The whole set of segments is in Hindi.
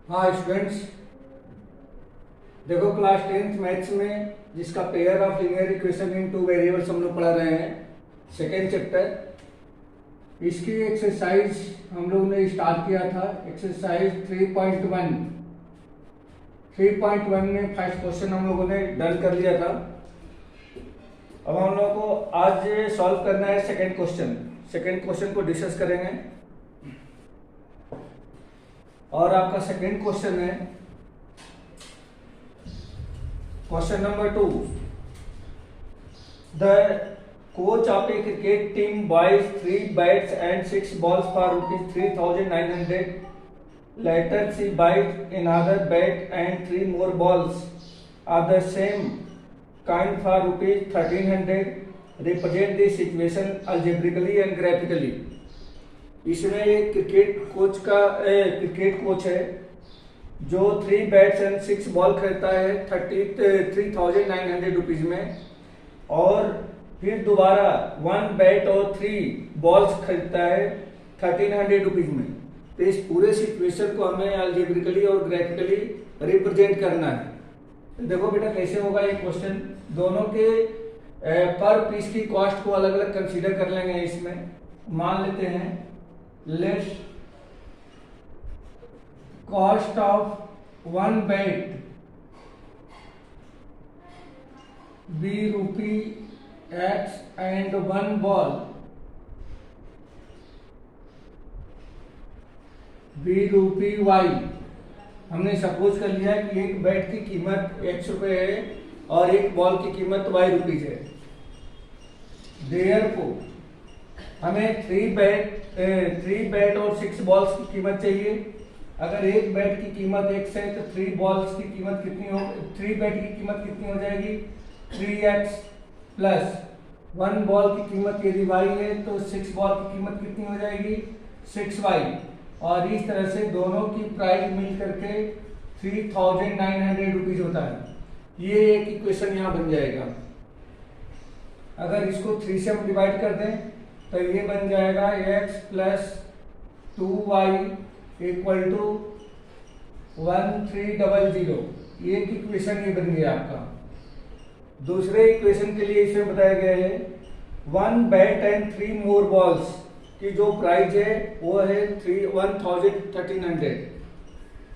हाँ स्टूडेंट्स, देखो क्लास 10th मैथ्स में जिसका pair of linear equation in two variables हम लोग पढ़ा रहे हैं, सेकेंड चैप्टर। इसकी एक्सरसाइज हम लोग ने स्टार्ट किया था। एक्सरसाइज 3.1 में फर्स्ट क्वेश्चन हम लोगों ने डन कर लिया था। अब हम लोगों को आज सॉल्व करना है सेकेंड क्वेश्चन। सेकेंड क्वेश्चन को डिस्कस करेंगे और आपका सेकेंड क्वेश्चन है question number 2। The coach of A cricket team buys 3 bats and 6 balls for rupees 3,900. Later she buys another bat and 3 more balls of the same kind for rupees 1,300. Represent the situation algebraically and graphically. इसमें एक क्रिकेट कोच है जो 3 बैट्स एंड 6 बॉल खरीदता है 3,900 रुपीज में, और फिर दोबारा 1 बैट और 3 बॉल्स खरीदता है 1,300 रुपीज में। तो इस पूरे सिचुएशन को हमें अलजेब्रिकली और ग्राफिकली रिप्रेजेंट करना है। तो देखो बेटा कैसे होगा ये क्वेश्चन। दोनों के पर पीस की कॉस्ट को अलग अलग कंसीडर कर लेंगे। इसमें मान लेते हैं let's cost of 1 bat be rupee x and 1 ball be rupee y. हमने सपोज कर लिया कि एक बैट की कीमत x रुपए है और एक बॉल की कीमत y रुपीज है। देयरफॉर हमें 3 बैट और 6 बॉल्स की कीमत चाहिए। अगर एक बैट की कीमत x है तो 3 बॉल्स की कीमत कितनी हो 3 बैट की कीमत कितनी हो जाएगी 3x प्लस 1 बॉल की कीमत यदि y है तो 6 बॉल की कीमत कितनी हो जाएगी 6y। और इस तरह से दोनों की प्राइस मिल करके 3,900 रुपीज होता है। ये एक इक्वेशन यहाँ बन जाएगा। अगर इसको 3 से हम डिवाइड कर दें तो ये बन जाएगा x plus 2y equal to 1300। ये इक्वेशन ये बन गया आपका। दूसरे इक्वेशन के लिए इसमें बताया गया है 1 बैट एंड 3 मोर बॉल्स की जो प्राइस है वो है 1,300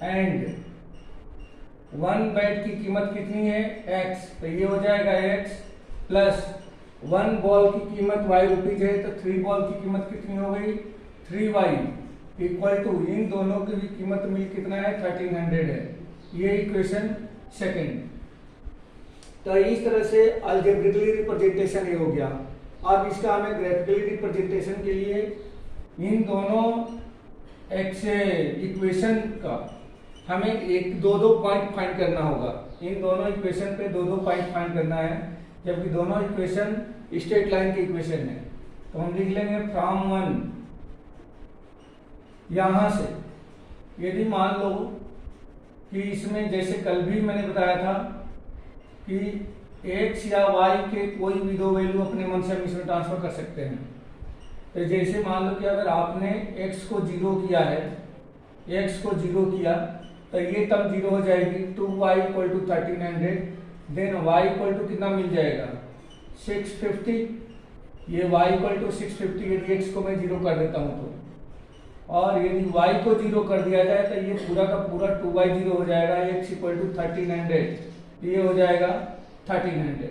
एंड 1 बैट की कीमत कितनी है x, तो ये हो जाएगा x प्लस 1 बॉल की कीमत y रुपीज है तो 3 बॉल की कीमत कितनी हो गई 3y इक्वल टू इन दोनों की भी कीमत मिल कितना है 1,300 है। ये इक्वेशन सेकंड। तो इस तरह से अलजेब्रिकली रिप्रेजेंटेशन ये हो गया। अब इसका हमें ग्राफिकली रिप्रेजेंटेशन के लिए इन दोनों इक्वेशन का हमें एक दो पॉइंट फाइंड करना होगा। इन दोनों इक्वेशन पे दो पॉइंट फाइंड करना है, जबकि दोनों इक्वेशन स्ट्रेट लाइन की इक्वेशन है। तो हम लिख लेंगे फ्रॉम 1। यहां से यदि मान लो कि इसमें जैसे कल भी मैंने बताया था कि x या y के कोई भी 2 वैल्यू अपने मन से हम इसमें ट्रांसफर कर सकते हैं। तो जैसे मान लो कि अगर आपने x को 0 किया है, x को 0 किया तो ये तब 0 हो जाएगी 2y equal to 1,300। Then y equal to कितना मिल जाएगा 650। ये y इक्वल टू 650 यदि x को मैं 0 कर देता हूं तो, और यदि y को 0 कर दिया जाए तो ये पूरा का पूरा 2y 0 हो जाएगा। x इक्वल टू 1,300 ये हो जाएगा 1,300।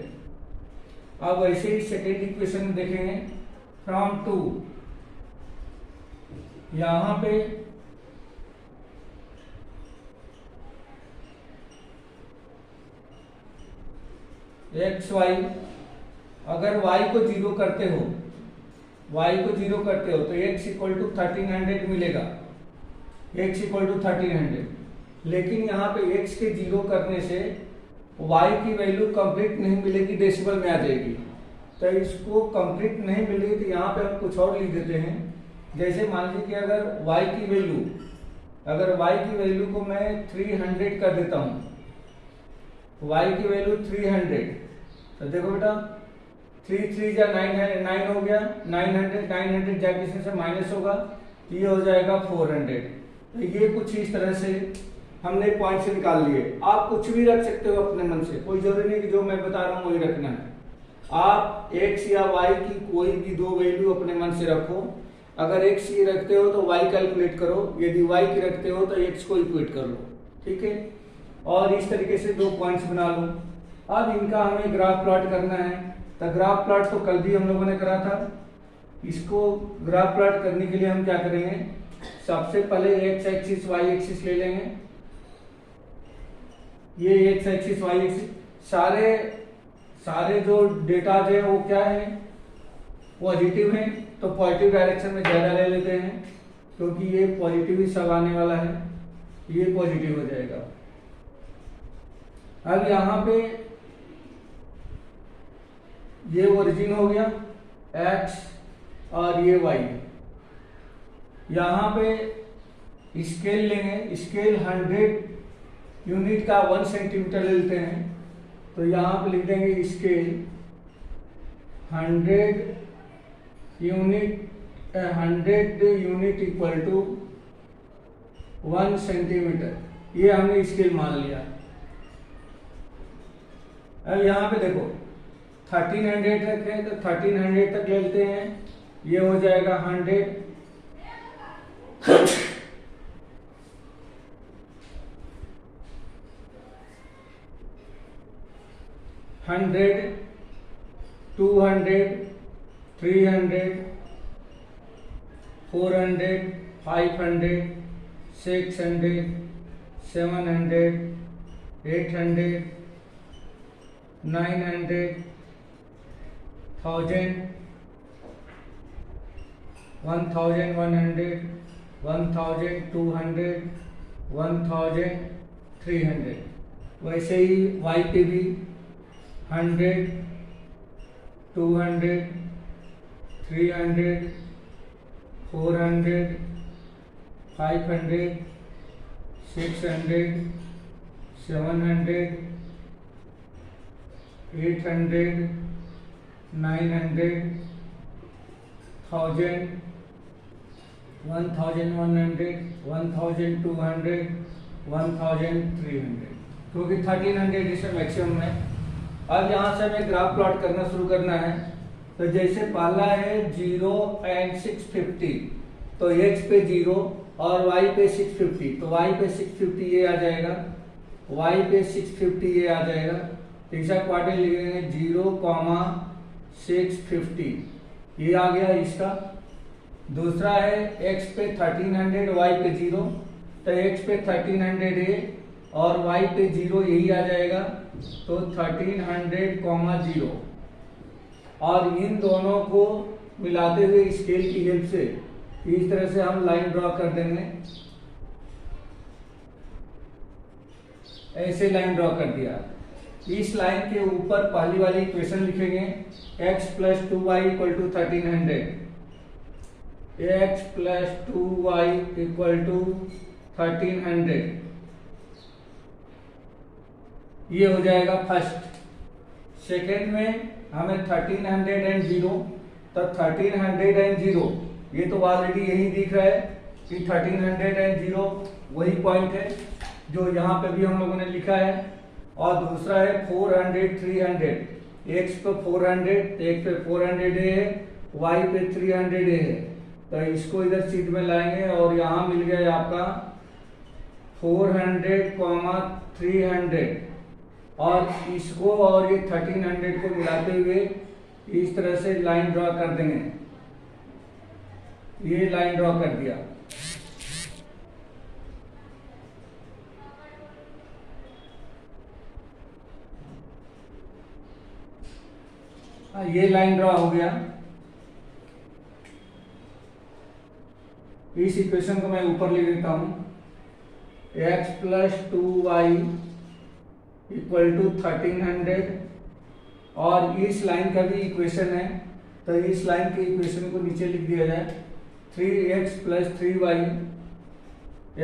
अब वैसे ही सेकेंड इक्वेशन में देखेंगे फ्रॉम 2। यहां पे एक्स वाई, अगर y को 0 करते हो तो x इक्वल टू 1,300 मिलेगा, x इक्वल टू 1,300। लेकिन यहाँ पे x के 0 करने से y की वैल्यू कंप्लीट नहीं मिलेगी, डेसिमल में आ जाएगी। तो इसको कंप्लीट नहीं मिलेगी तो यहाँ पे हम कुछ और लिख देते हैं। जैसे मान लीजिए कि अगर y की वैल्यू को मैं 300 कर देता हूँ, y की वैल्यू 300, तो देखो बेटा 3 3 जा 9 हो गया, 900 जाके इसमें से माइनस होगा तो ये हो जाएगा 400। तो ये कुछ इस तरह से हमने पॉइंट से निकाल लिए। आप कुछ भी रख सकते हो अपने मन से, कोई जरूरी नहीं कि जो मैं बता रहा हूँ वही रखना है। आप x या y की कोई भी दो वैल्यू अपने मन से रखो। अगर x की रखते हो तो y कैलकुलेट करो, यदि y की रखते हो तो x को इक्वेट कर लो, ठीक है। और इस तरीके से दो पॉइंट्स बना लो। अब इनका हमें ग्राफ प्लॉट करना है। तो ग्राफ प्लॉट तो कल भी हम लोगों ने करा था। इसको ग्राफ प्लॉट करने के लिए हम क्या करेंगे, सबसे पहले x एक्सिस y एक्सिस ले लेंगे। ये x एक्सिस y एक्सिस सारे जो डेटा है वो क्या है, पॉजिटिव है, तो पॉजिटिव डायरेक्शन में ज्यादा ले लेते हैं क्योंकि ये पॉजिटिव ही सब आने वाला है, ये पॉजिटिव हो जाएगा। अब यहाँ पे ये ओरिजिन हो गया x और ये y। यहाँ पे स्केल लेंगे, स्केल 100 यूनिट का 1 सेंटीमीटर लेते हैं, तो यहाँ पे लिख देंगे scale 100 unit equal to 1 centimetre. ये हमने स्केल मान लिया। अब यहाँ पे देखो 1300 तक है तो 1300 तक ले लेते हैं, ये हो जाएगा 100 200 300 400 500 600 700 800 900 1000 1100 1200 1300। वैसे ही y पे भी 100 200 300 400 500 600 700 800 900 1000 1100 1200 1300, क्योंकि 1300 इसमें मैक्सिमम है। अब यहाँ से हमें ग्राफ प्लॉट करना शुरू करना है। तो जैसे पहला है 0 एंड 650, तो x पे 0 और y पे 650, तो y पे 650 ये आ जाएगा, y पे 650 ये आ जाएगा। तीसरा क्वाड्रेंट लिखेंगे 0,650, ये आ गया इसका। दूसरा है x पे 1300 y पे 0, तो x पे 1300 है और y पे 0 यही आ जाएगा, तो 1300,0। और इन दोनों को मिलाते हुए स्केल की हेल्प से इस तरह से हम लाइन ड्रॉ कर देंगे। ऐसे लाइन ड्रॉ कर दिया। इस लाइन के ऊपर पहली वाली इक्वेशन लिखेंगे x + 2y = 1300, x + 2y = 1300, ये हो जाएगा फर्स्ट। सेकेंड में हमें 1300 एंड 0, तो 1300 एंड 0 ये तो ऑलरेडी यही दिख रहा है कि 1300 एंड 0 वही पॉइंट है जो यहाँ पे भी हम लोगों ने लिखा है। और दूसरा है 400 300, x पे 400, x पे 400 है, y पे 300 है, तो इसको इधर सीध में लाएंगे और यहाँ मिल गया आपका 400, 300, और इसको और ये 1300 को मिलाते हुए इस तरह से लाइन ड्रॉ कर देंगे। ये लाइन ड्रॉ कर दिया। ये लाइन ड्रॉ हो गया। इस इक्वेशन को मैं ऊपर लिख देता हूं, x + 2y = 1300, और इस लाइन का भी इक्वेशन है, तो इस लाइन के इक्वेशन को नीचे लिख दिया जाए 3x + 3y,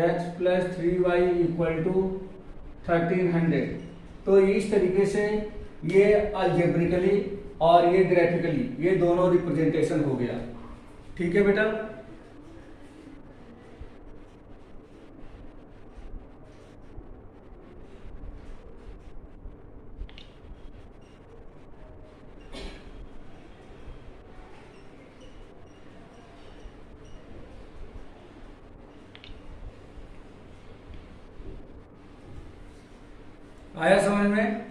x + 3y = 1300। तो इस तरीके से ये अलजेब्रिकली और ये ग्राफिकली ये दोनों रिप्रेजेंटेशन हो गया। ठीक है बेटा। आया समझ में?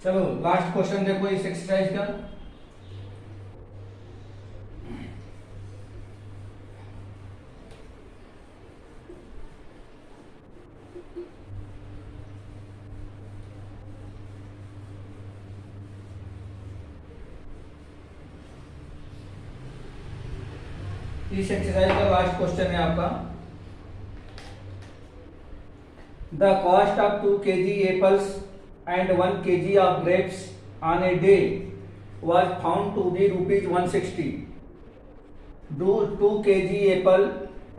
चलो लास्ट क्वेश्चन देखो इस एक्सरसाइज का। इस एक्सरसाइज का लास्ट क्वेश्चन है आपका, the cost of 2 kg apples and 1 kg of grapes on a day was found to be rupees 160. Do 2 kg Apple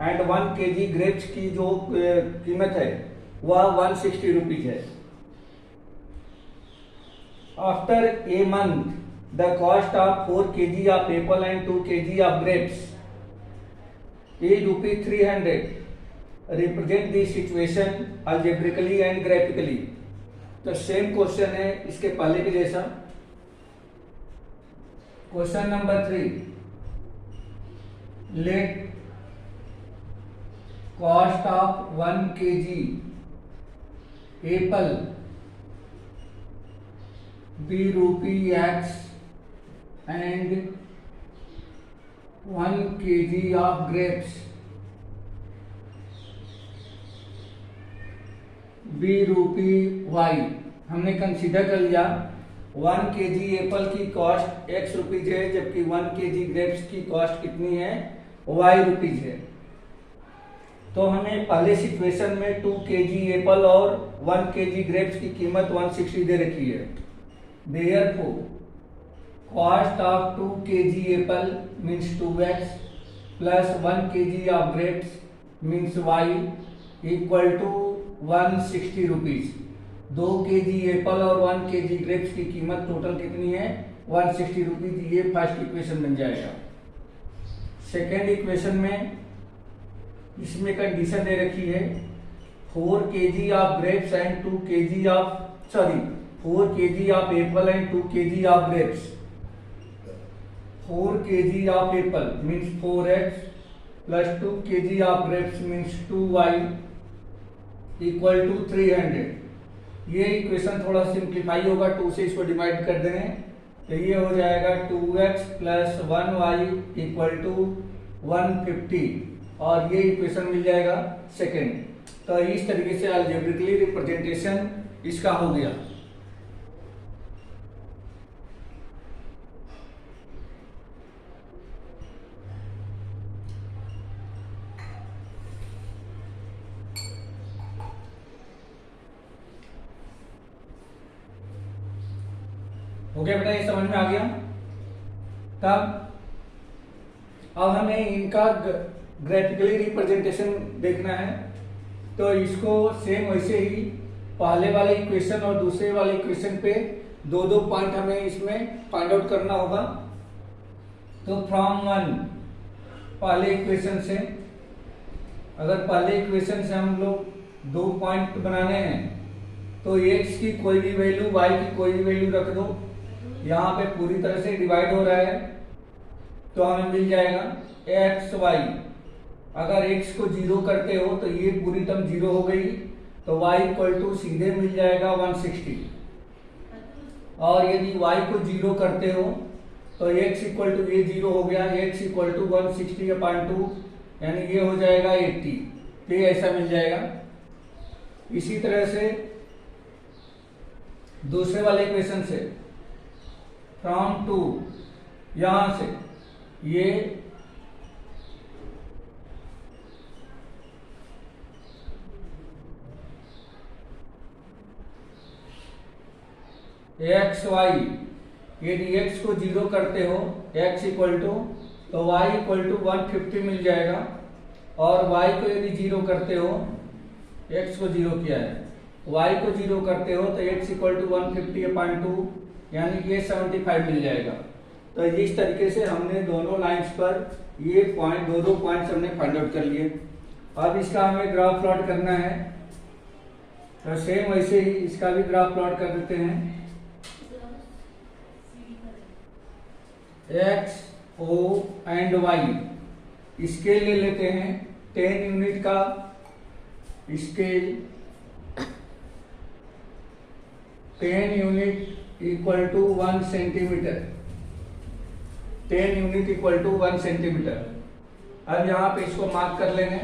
and 1 kg grapes की जो कीमत है वह 160 रुपीज है। After a month, the cost of 4 kg of apple and 2 kg of grapes is rupees 300. Represent the situation algebraically and graphically. तो सेम क्वेश्चन है इसके पहले के जैसा। Question number 3, let cost of 1 kg apple be ₹X and 1 kg of grapes ₹Y। हमने कंसीडर कर लिया 1 kg एप्पल की कॉस्ट X रुपीज है, जबकि 1 kg ग्रेप्स की कॉस्ट कितनी है, Y रुपीज है। तो हमें पहले सिचुएशन में 2 kg एप्पल और 1 kg ग्रेप्स की कीमत 160 दे रखी है। Therefore cost of 2 kg apple means 2X plus 1 kg of grapes means Y equal to 160 rupees. 2 kg apple और 1 kg ग्रेप्स की कीमत टोटल कितनी है, 160 रुपीज। ये फर्स्ट इक्वेशन बन जाएगा। सेकेंड इक्वेशन में इसमें कंडीशन दे रखी है 4 kg of grapes and 2 kg of 4 kg of apple and 2 kg of grapes. 4 kg of apple means 4X plus 2 kg of grapes means 2Y equal to 300। ये इक्वेशन थोड़ा सिंप्लीफाई होगा, 2 से इसको डिवाइड कर देंगे तो ये हो जाएगा 2X plus 1Y equal to 150 और ये इक्वेशन मिल जाएगा सेकेंड। तो इस तरीके से अलजेब्रिकली रिप्रेजेंटेशन इसका हो गया। हो गया बेटा, ये समझ में आ गया। तब अब हमें इनका ग्राफिकली रिप्रेजेंटेशन देखना है। तो इसको सेम वैसे ही पहले वाले इक्वेशन और दूसरे वाले इक्वेशन पे दो दो पॉइंट हमें इसमें फाइंड आउट करना होगा। तो फ्रॉम 1 पहले इक्वेशन से, अगर पहले इक्वेशन से हम लोग 2 पॉइंट बनाने हैं तो x की कोई भी वैल्यू, y की कोई भी वैल्यू रख दो। यहाँ पे पूरी तरह से डिवाइड हो रहा है तो हमें मिल जाएगा xy। अगर x को 0 करते हो तो ये पूरी टर्म 0 हो गई, तो y इक्वल टू सीधे मिल जाएगा 160। और यदि y को 0 करते हो तो x इक्वल टू ये 0 हो गया, x इक्वल टू 160/2 यानी ये हो जाएगा 80। तो ये ऐसा मिल जाएगा। इसी तरह से दूसरे वाले इक्वेशन से फ्रॉम 2 यहां से ये एक्स वाई, यदि x को 0 करते हो x इक्वल टू, तो y इक्वल टू 150 मिल जाएगा, और y को यदि 0 करते हो, x को 0 किया है, y को 0 करते हो तो x इक्वल टू 150/2 यानी कि ये 75 मिल जाएगा। तो इस तरीके से हमने दोनों लाइंस पर ये पॉइंट, दो पॉइंट्स हमने फाइंड आउट कर लिए। अब इसका हमें ग्राफ प्लॉट करना है, तो सेम वैसे ही इसका भी ग्राफ प्लॉट कर देते हैं। x, o and y scale ले लेते हैं, 10 यूनिट का scale, 10 unit equal to 1 centimetre, 10 unit equal to 1 centimetre. अब यहां पे इसको मार्क कर लेंगे।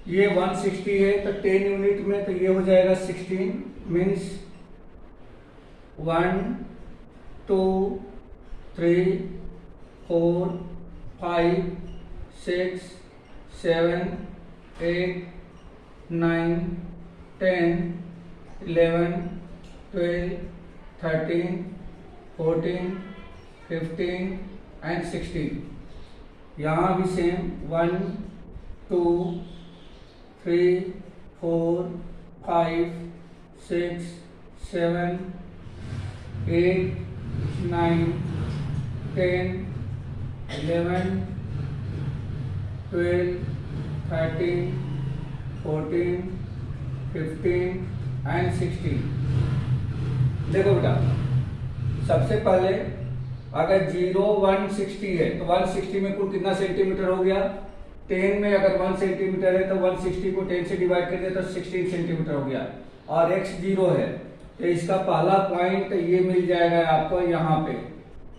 ये 160 है, तो 10 यूनिट में तो ये हो जाएगा 16, मीन्स 1 2 3 4 5 6 7 8 9 10 11 12 13 14 15 एंड 16। यहाँ भी सेम 1 2 3 4 5 6 7 8 9 10 11 12 13 14 15 एंड 16। देखो बेटा, सबसे पहले अगर 0 160 है तो 160 में कुल कितना सेंटीमीटर हो गया? 10 में अगर 1 सेंटीमीटर है तो 160 को 10 से डिवाइड कर दिया तो 16 सेंटीमीटर हो गया, और x 0 है तो इसका पहला पॉइंट ये मिल जाएगा आपको यहाँ पे,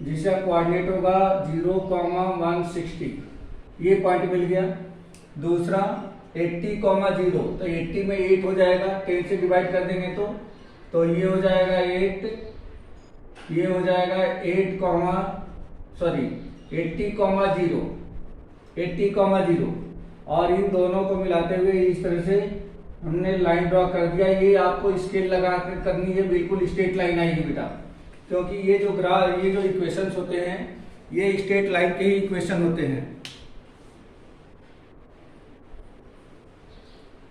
जिसका कोऑर्डिनेट होगा 0,160, ये पॉइंट मिल गया। दूसरा 80,0 तो 80 में 8 हो जाएगा, 10 से डिवाइड कर देंगे तो ये हो जाएगा 8, ये हो जाएगा 80,0, और इन दोनों को मिलाते हुए इस तरह से हमने लाइन ड्रॉ कर दिया। ये आपको स्केल लगा कर करनी है, बिल्कुल स्ट्रेट लाइन आएगी बेटा, क्योंकि ये जो इक्वेशंस होते हैं ये स्ट्रेट लाइन के ही इक्वेशन होते हैं।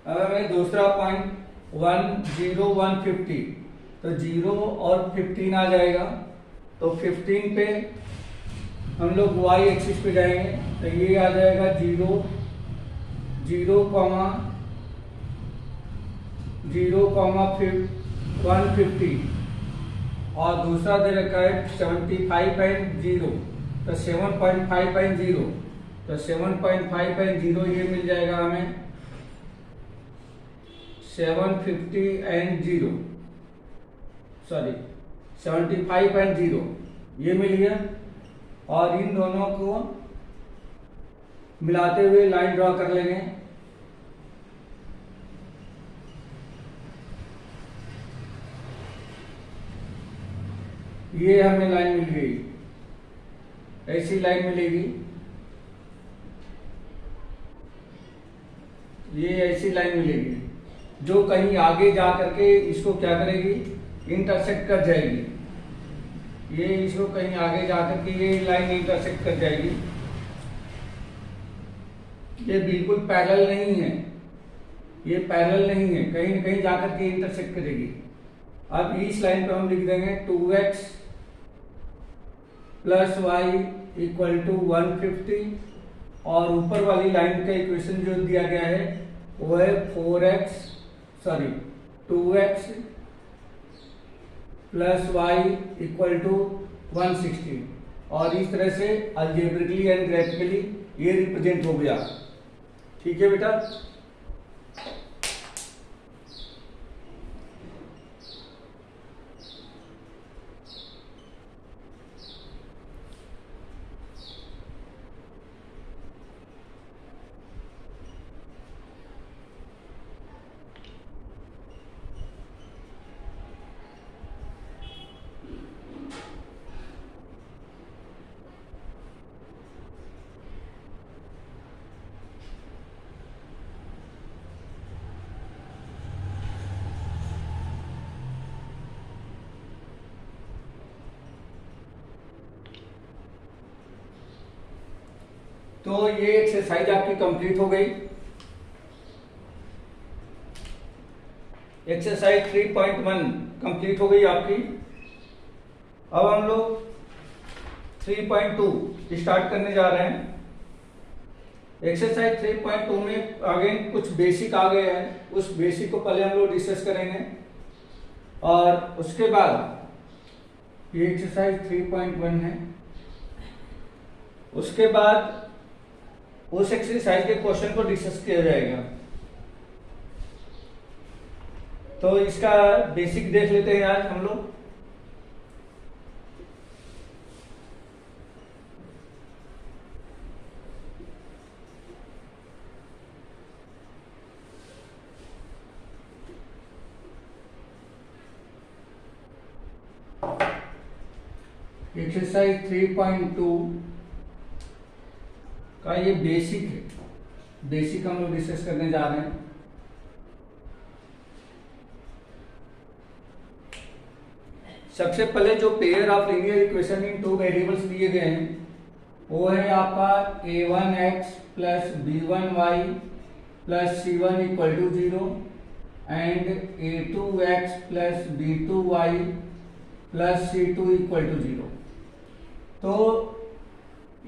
अगर मैं दूसरा पॉइंट 1 0 150 तो 0 और 15 आ जाएगा, तो 15 पे हम लोग y एक्सिस पे जाएंगे तो ये आ जाएगा 0 150, और दूसरा दे रखा है 75.0 तो 7.5.0, तो 7.5.0 ये मिल जाएगा हमें 75.0 ये मिल गया। और इन दोनों को मिलाते हुए लाइन ड्रॉ कर लेंगे। ये हमें लाइन मिल गई, ऐसी लाइन मिलेगी, ये ऐसी लाइन मिलेगी जो कहीं आगे जा करके इसको क्या करेगी, इंटरसेक्ट कर जाएगी। ये इसको कहीं आगे जा करके ये लाइन इंटरसेक्ट कर जाएगी। ये बिल्कुल पैरेलल नहीं है, ये पैरेलल नहीं है, कहीं न कहीं जाकर के इंटरसेक्ट करेगी। अब इस लाइन पे हम लिख देंगे 2x plus Y equal to 150, और ऊपर वाली लाइन का इक्वेशन जो दिया गया है वो है 2x plus Y equal to 160, और इस तरह से अलजेब्रिकली एंड ग्राफिकली ये रिप्रेजेंट हो गया। ठीक है बेटा। तो ये एक्सरसाइज आपकी कंप्लीट हो गई। एक्सरसाइज 3.1 कंप्लीट हो गई आपकी। अब हम लोग 3.2 स्टार्ट करने जा रहे हैं। एक्सरसाइज 3.2 में अगेन कुछ बेसिक आ गए हैं, उस बेसिक को पहले हम लोग डिस्कस करेंगे और उसके बाद ये एक्सरसाइज 3.1 है। उसके बाद उस एक्सरसाइज के क्वेश्चन को डिस्कस किया जाएगा। तो इसका बेसिक देख लेते हैं आज हम लोग। एक्सरसाइज 3.2 का ये बेसिक है। बेसिक हम लोग डिस्कस करने जा रहे हैं। सबसे पहले जो pair of linear equation in two variables दिए गए हैं वो है आपका a1x plus b1y plus c1 equal to 0 and a2x plus b2y plus c2 equal to 0। तो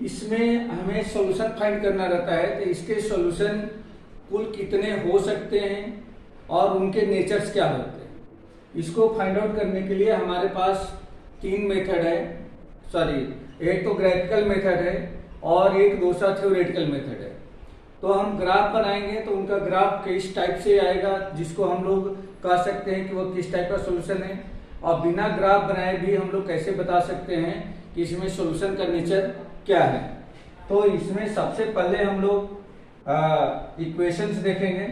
इसमें हमें सॉल्यूशन फाइंड करना रहता है। तो इसके सॉल्यूशन कुल कितने हो सकते हैं और उनके नेचर्स क्या होते हैं, इसको फाइंड आउट करने के लिए हमारे पास तीन मेथड है। सॉरी, एक तो ग्राफिकल मेथड है और एक दूसरा थ्योरेटिकल मेथड है। तो हम ग्राफ बनाएंगे तो उनका ग्राफ किस टाइप से आएगा, जिसको हम लोग कह सकते हैं कि वो किस टाइप का सॉल्यूशन है। और बिना ग्राफ बनाए भी हम लोग कैसे बता सकते हैं कि इसमें सॉल्यूशन का नेचर क्या है। तो इसमें सबसे पहले हम लोग इक्वेशंस देखेंगे।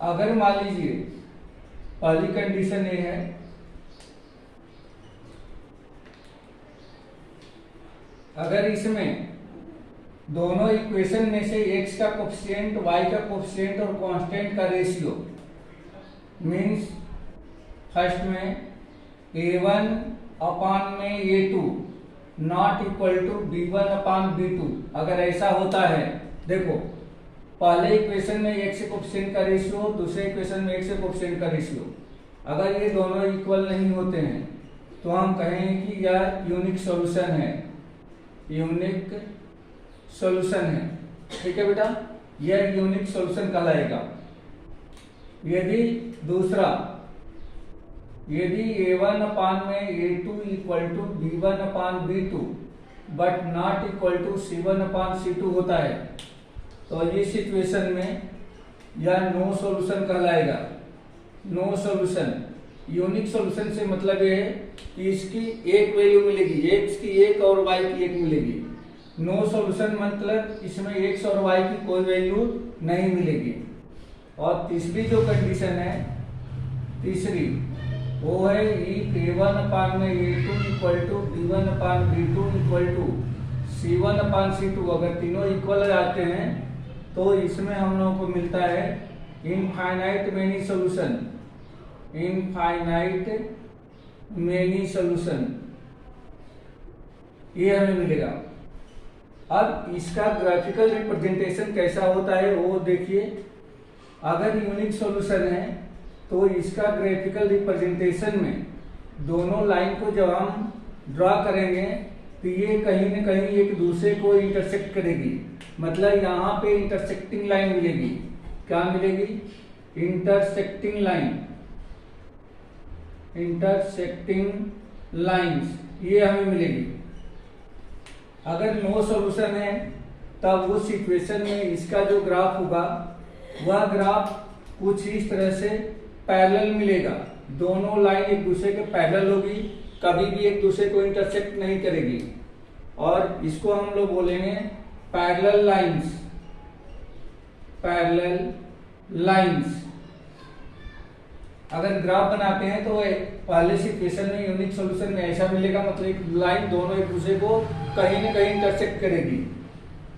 अगर मान लीजिए पहली कंडीशन ये है, अगर इसमें दोनों इक्वेशन में से x का कोफिशिएंट, y का कोफिशिएंट और कांस्टेंट का रेशियो मीन्स फर्स्ट में a1 अपान में a2 not equal to b1 upon b2, अगर ऐसा होता है, देखो पहले इक्वेशन में x कोफिशिएंट का रेशियो, दूसरे इक्वेशन में x कोफिशिएंट का रेशियो, अगर ये दोनों इक्वल नहीं होते हैं तो हम कहेंगे कि यह यूनिक सॉल्यूशन है। यूनिक सॉल्यूशन है, ठीक है बेटा, यह यूनिक सॉल्यूशन कहलाएगा। यदि दूसरा, यदि a1 अपान में a2 equal to b1 upon b2 but not equal to c1 upon c2 होता है तो इस सिचुएशन में यह नो सॉल्यूशन कहलाएगा। नो सॉल्यूशन, यूनिक सॉल्यूशन से मतलब यह है कि इसकी एक वैल्यू मिलेगी, x की एक और y की एक मिलेगी। नो सॉल्यूशन मतलब इसमें x और y की कोई वैल्यू नहीं मिलेगी। और तीसरी जो कंडीशन है, तीसरी वो है a1 अपान में a2 equal to b1 upon b2 equal to c1 upon c2, अगर तीनों इक्वल आते हैं तो इसमें हम लोगों को मिलता है infinite many solution. Infinite many solution ये हमें मिलेगा। अब इसका ग्राफिकल रिप्रेजेंटेशन कैसा होता है वो देखिए। अगर यूनिक सॉल्यूशन है तो इसका ग्राफिकल रिप्रेजेंटेशन में दोनों लाइन को जब हम ड्रॉ करेंगे तो ये कहीं न कहीं एक दूसरे को इंटरसेक्ट करेगी। मतलब यहाँ पे इंटरसेक्टिंग लाइन मिलेगी। क्या मिलेगी? इंटरसेक्टिंग लाइन, इंटरसेक्टिंग लाइंस ये हमें मिलेगी। अगर नो सॉल्यूशन है तब उस सिचुएशन में इसका जो ग्राफ होगा वह ग्राफ कुछ इस तरह से पैरेलल मिलेगा। दोनों लाइन एक दूसरे के पैरेलल होगी, कभी भी एक दूसरे को इंटरसेक्ट नहीं करेगी और इसको हम लोग बोलेंगे पैरेलल लाइंस। पैरेलल लाइंस अगर ग्राफ बनाते हैं तो पहले सिचुएशन में यूनिक सॉल्यूशन में ऐसा मिलेगा, मतलब एक लाइन दोनों एक दूसरे को कहीं न कहीं इंटरसेक्ट करेगी।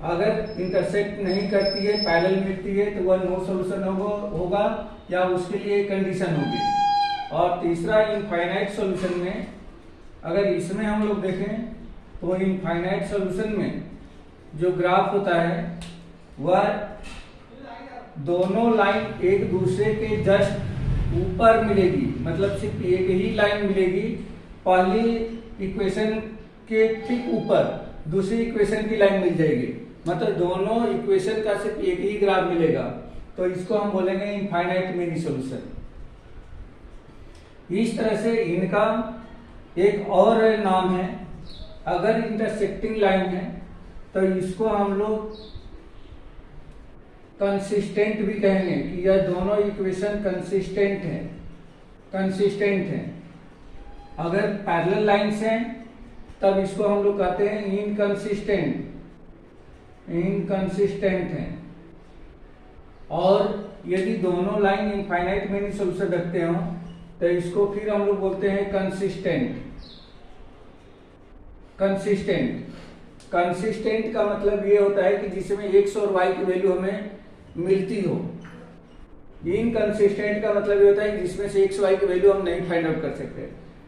अगर इंटरसेक्ट नहीं करती है, पैरेलल मिलती है तो वह नो सॉल्यूशन होगा या उसके लिए कंडीशन होगी। और तीसरा इनफाइनाइट सॉल्यूशन में, अगर इसमें हम लोग देखें तो इनफाइनाइट सॉल्यूशन में जो ग्राफ होता है वह दोनों लाइन एक दूसरे के जस्ट ऊपर मिलेगी, मतलब सिर्फ एक ही लाइन मिलेगी, पहली इक्वेशन के ठीक ऊपर दूसरी इक्वेशन की लाइन मिल जाएगी, मतलब दोनों इक्वेशन का सिर्फ एक ही ग्राफ मिलेगा, तो इसको हम बोलेंगे इनफाइनाइट मिनी सॉल्यूशन। इस तरह से इनका एक और नाम है, अगर इंटरसेक्टिंग लाइन है तो इसको हम लोग कंसिस्टेंट भी कहेंगे कि यह दोनों इक्वेशन कंसिस्टेंट है। अगर पैरेलल लाइंस हैं तब इसको हम लोग कहते हैं इनकंसिस्टेंट है। और यदि दोनों लाइन इनफाइनाइट मिनी सॉल्यूशन रखते हो तो इसको फिर हम लोग बोलते हैं कंसिस्टेंट का मतलब ये होता है कि जिसमें एक्स और वाई की वैल्यू हमें मिलती हो। इनकंसिस्टेंट का मतलब ये होता है कि जिसमें से एक्स वाई की वैल्यू हम नहीं फाइंड आउट कर सकते।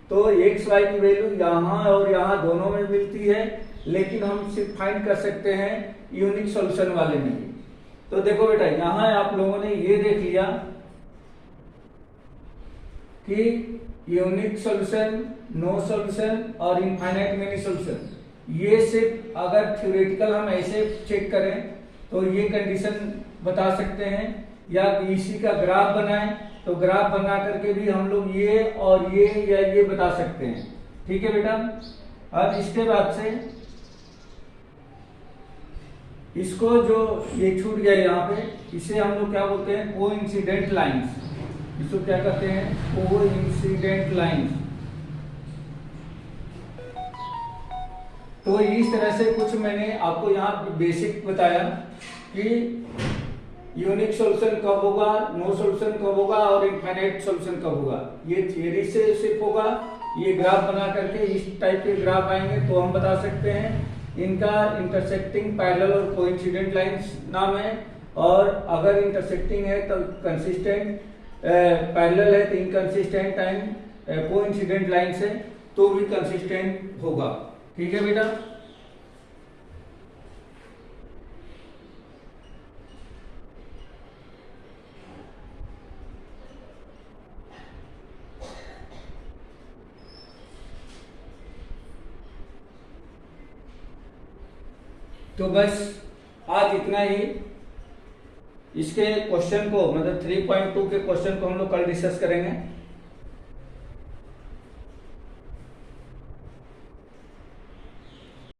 तो एक्स वाई की वैल्यू यहाँ और यहाँ दोनों में मिलती है, लेकिन हम सिर्फ फाइंड कर सकते हैं यूनिक सॉल्यूशन वाले में ही। तो देखो बेटा, यहाँ आप लोगों ने ये देख लिया कि यूनिक सॉल्यूशन, नो सॉल्यूशन और इनफाइनाइट मिनी सॉल्यूशन, ये सिर्फ अगर थ्योरेटिकल हम ऐसे चेक करें तो ये कंडीशन बता सकते हैं, या इसी का ग्राफ बनाएं तो ग्राफ बना करके भी हम लोग ये और ये या ये बता सकते हैं। ठीक है बेटा। अब इसके बाद से इसको जो ये छूट गया यहाँ पे, इसे हम लोग क्या बोलते हैं, कोइंसिडेंट लाइंस। इसको क्या कहते हैं, कोइंसिडेंट लाइंस। तो इस तरह से कुछ मैंने आपको यहाँ बेसिक बताया कि यूनिक सॉल्यूशन कब होगा, नो सॉल्यूशन कब होगा और इनफाइनाइट सॉल्यूशन कब होगा। ये थियरी से सिर्फ होगा, ये ग्राफ बना करके इस टाइप के ग्राफ आएंगे तो हम बता सकते हैं। इनका इंटरसेक्टिंग, पैरेलल और कोइंसिडेंट लाइंस नाम है, और अगर इंटरसेक्टिंग है तो कंसिस्टेंट, पैरेलल है तो इनकंसिस्टेंट, एंड कोइंसिडेंट लाइंस है तो भी कंसिस्टेंट होगा। ठीक है बेटा। तो बस आज इतना ही। इसके क्वेश्चन को, मतलब 3.2 के क्वेश्चन को हम लोग कल डिस्कस करेंगे।